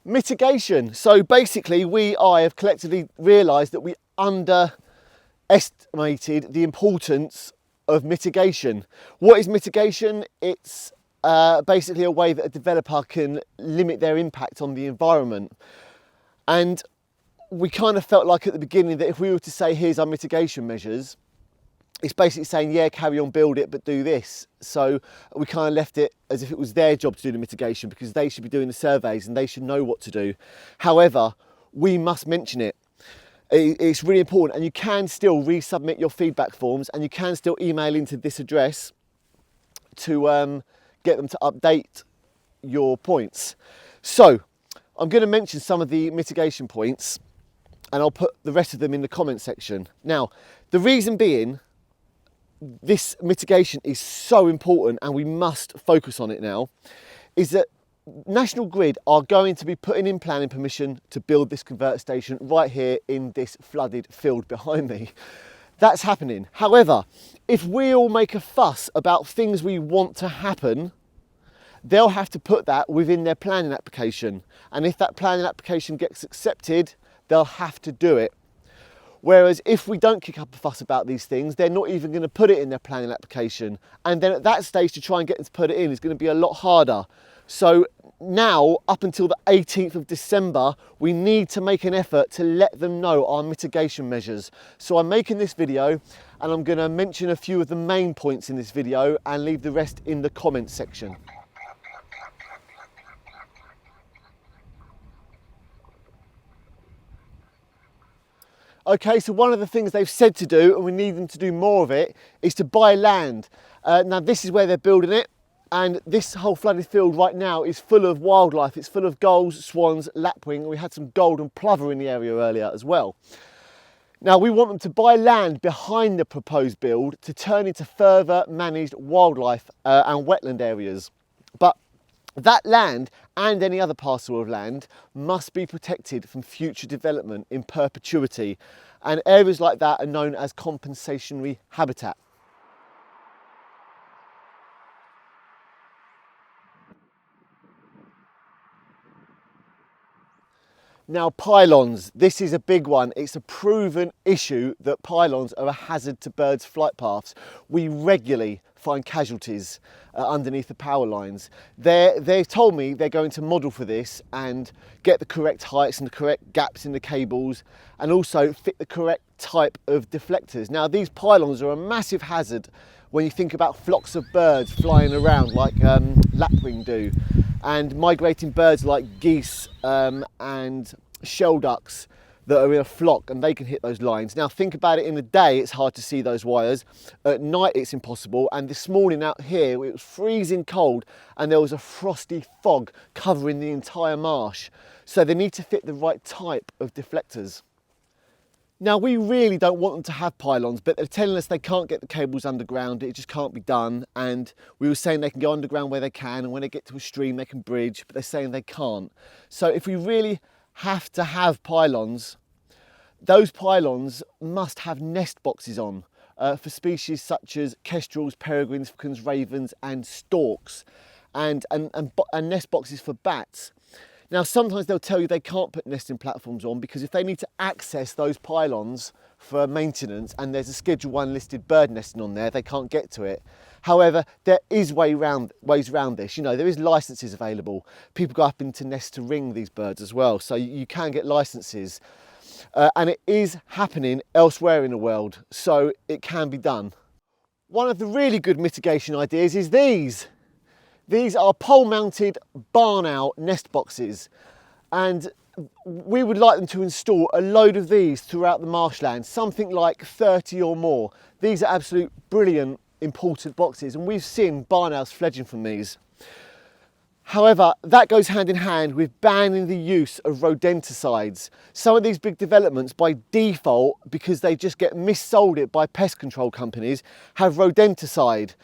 Mitigation. So basically I have collectively realised that we underestimated the importance of mitigation. What is mitigation? It's basically a way that a developer can limit their impact on the environment. And we kind of felt like at the beginning that if we were to say, here's our mitigation measures, it's basically saying, yeah, carry on, build it, but do this. So we kind of left it as if it was their job to do the mitigation, because they should be doing the surveys and they should know what to do. However, we must mention it. It's really important, and you can still resubmit your feedback forms, and you can still email into this address to get them to update your points. So I'm going to mention some of the mitigation points, and I'll put the rest of them in the comment section. Now, the reason being, this mitigation is so important and we must focus on it now, is that National Grid are going to be putting in planning permission to build this converter station right here in this flooded field behind me. That's happening. However, if we all make a fuss about things we want to happen, they'll have to put that within their planning application. And if that planning application gets accepted, they'll have to do it. Whereas if we don't kick up a fuss about these things, they're not even going to put it in their planning application. And then at that stage, to try and get them to put it in is going to be a lot harder. So now, up until the 18th of December, we need to make an effort to let them know our mitigation measures. So I'm making this video, and I'm going to mention a few of the main points in this video and leave the rest in the comments section. Okay, so one of the things they've said to do, and we need them to do more of it, is to buy land. Now this is where they're building it, and this whole flooded field right now is full of wildlife. It's full of gulls, swans, lapwing, and we had some golden plover in the area earlier as well. Now we want them to buy land behind the proposed build to turn into further managed wildlife and wetland areas. But that land and any other parcel of land must be protected from future development in perpetuity, and areas like that are known as compensatory habitat. Now, pylons, this is a big one. It's a proven issue that pylons are a hazard to birds' flight paths. We regularly find casualties underneath the power lines. They've told me they're going to model for this and get the correct heights and the correct gaps in the cables, and also fit the correct type of deflectors. Now, these pylons are a massive hazard when you think about flocks of birds flying around like lapwing do, and migrating birds like geese and shell ducks that are in a flock, and they can hit those lines. Now think about it, in the day it's hard to see those wires, at night it's impossible, and this morning out here it was freezing cold and there was a frosty fog covering the entire marsh. So they need to fit the right type of deflectors. Now we really don't want them to have pylons, but they're telling us they can't get the cables underground, it just can't be done, and we were saying they can go underground where they can, and when they get to a stream they can bridge, but they're saying they can't. So if we really have to have pylons, those pylons must have nest boxes on for species such as kestrels, peregrines, falcons, ravens and storks, and nest boxes for bats. Now sometimes they'll tell you they can't put nesting platforms on because if they need to access those pylons for maintenance and there's a Schedule 1 listed bird nesting on there, they can't get to it. However, there is ways around this. You know, there is licenses available. People go up into nests to ring these birds as well, so you can get licenses. And it is happening elsewhere in the world, so it can be done. One of the really good mitigation ideas is these. These are pole-mounted barn-owl nest boxes, and we would like them to install a load of these throughout the marshland, something like 30 or more. These are absolute brilliant, important boxes, and we've seen barn owls fledging from these. However, that goes hand in hand with banning the use of rodenticides. Some of these big developments, by default, because they just get missold it by pest control companies, have rodenticide,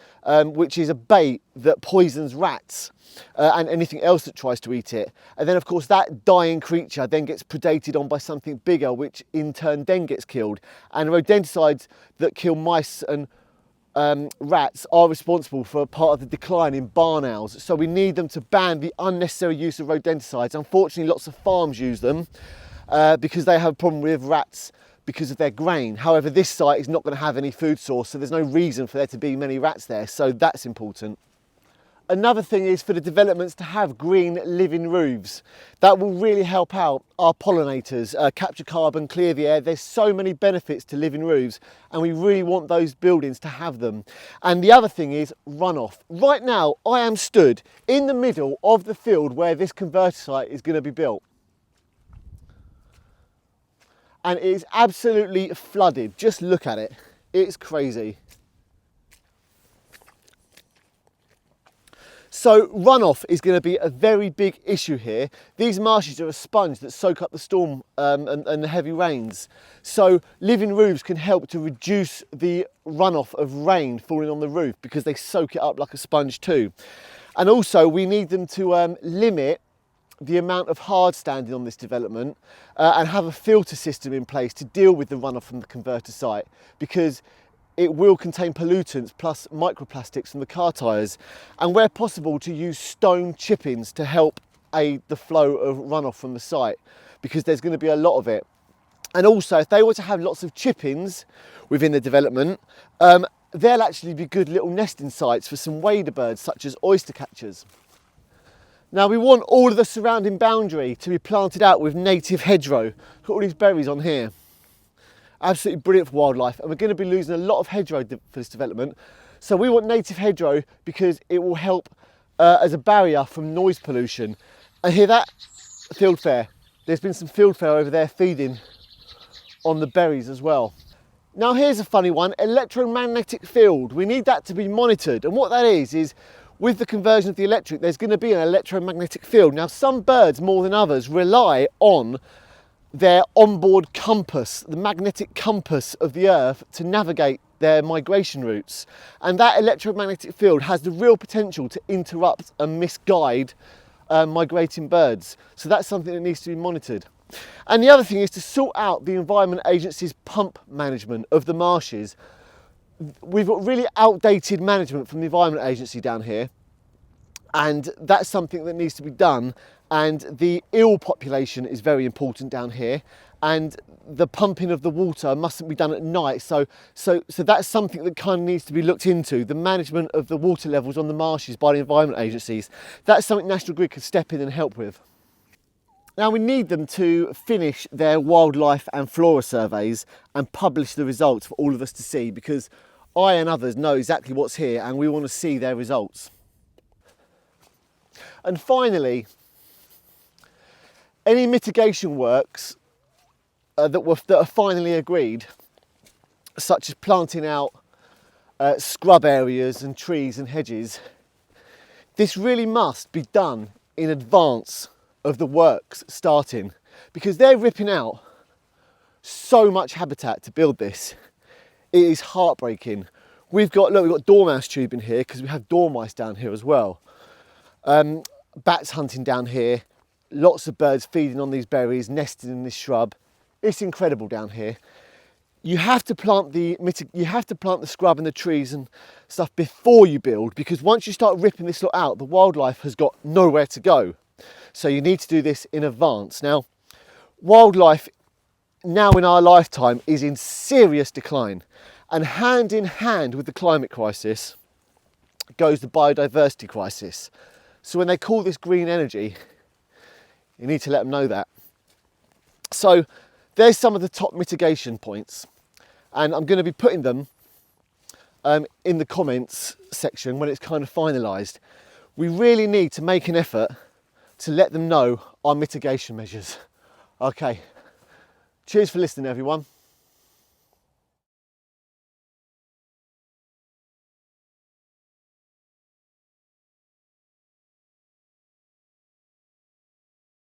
which is a bait that poisons rats and anything else that tries to eat it. And then, of course, that dying creature then gets predated on by something bigger, which in turn then gets killed. And rodenticides that kill mice and rats are responsible for a part of the decline in barn owls. So we need them to ban the unnecessary use of rodenticides. Unfortunately, lots of farms use them because they have a problem with rats because of their grain. However, this site is not going to have any food source, so there's no reason for there to be many rats there. So that's important. Another thing is for the developments to have green living roofs. That will really help out our pollinators, capture carbon, clear the air. There's so many benefits to living roofs and we really want those buildings to have them. And the other thing is runoff. Right now I am stood in the middle of the field where this converter site is going to be built. And it is absolutely flooded. Just look at it. It's crazy. So runoff is going to be a very big issue here. These marshes are a sponge that soak up the storm and the heavy rains. So living roofs can help to reduce the runoff of rain falling on the roof because they soak it up like a sponge too. And also we need them to limit the amount of hard standing on this development and have a filter system in place to deal with the runoff from the converter site, because it will contain pollutants plus microplastics from the car tyres, and where possible to use stone chippings to help aid the flow of runoff from the site, because there's going to be a lot of it. And also if they were to have lots of chippings within the development, they'll actually be good little nesting sites for some wader birds such as oyster catchers. Now we want all of the surrounding boundary to be planted out with native hedgerow. Look at all these berries on here. Absolutely brilliant for wildlife, and we're going to be losing a lot of hedgerow for this development. So we want native hedgerow because it will help as a barrier from noise pollution. And hear that? Fieldfare. There's been some fieldfare over there feeding on the berries as well. Now here's a funny one, electromagnetic field. We need that to be monitored, and what that is with the conversion of the electric, there's going to be an electromagnetic field. Now some birds more than others rely on their onboard compass, the magnetic compass of the earth, to navigate their migration routes, and that electromagnetic field has the real potential to interrupt and misguide migrating birds. So that's something that needs to be monitored. And the other thing is to sort out the Environment Agency's pump management of the marshes. We've got really outdated management from the Environment Agency down here, and that's something that needs to be done. And the eel population is very important down here, and the pumping of the water mustn't be done at night. So that's something that kind of needs to be looked into, the management of the water levels on the marshes by the environment agencies. That's something National Grid could step in and help with. Now we need them to finish their wildlife and flora surveys and publish the results for all of us to see, because I and others know exactly what's here and we want to see their results. And finally, any mitigation works that are finally agreed, such as planting out scrub areas and trees and hedges, this really must be done in advance of the works starting, because they're ripping out so much habitat to build this. It is heartbreaking. We've got dormouse tubing here because we have dormice down here as well. Bats hunting down here. Lots of birds feeding on these berries, nesting in this shrub. It's incredible down here. You have to plant the scrub and the trees and stuff before you build, because once you start ripping this lot out, the wildlife has got nowhere to go. So you need to do this in advance. Now, wildlife now in our lifetime is in serious decline, and hand in hand with the climate crisis goes the biodiversity crisis. So when they call this green energy, you need to let them know that. So there's some of the top mitigation points, and I'm going to be putting them in the comments section when it's kind of finalised. We really need to make an effort to let them know our mitigation measures. Okay, cheers for listening everyone.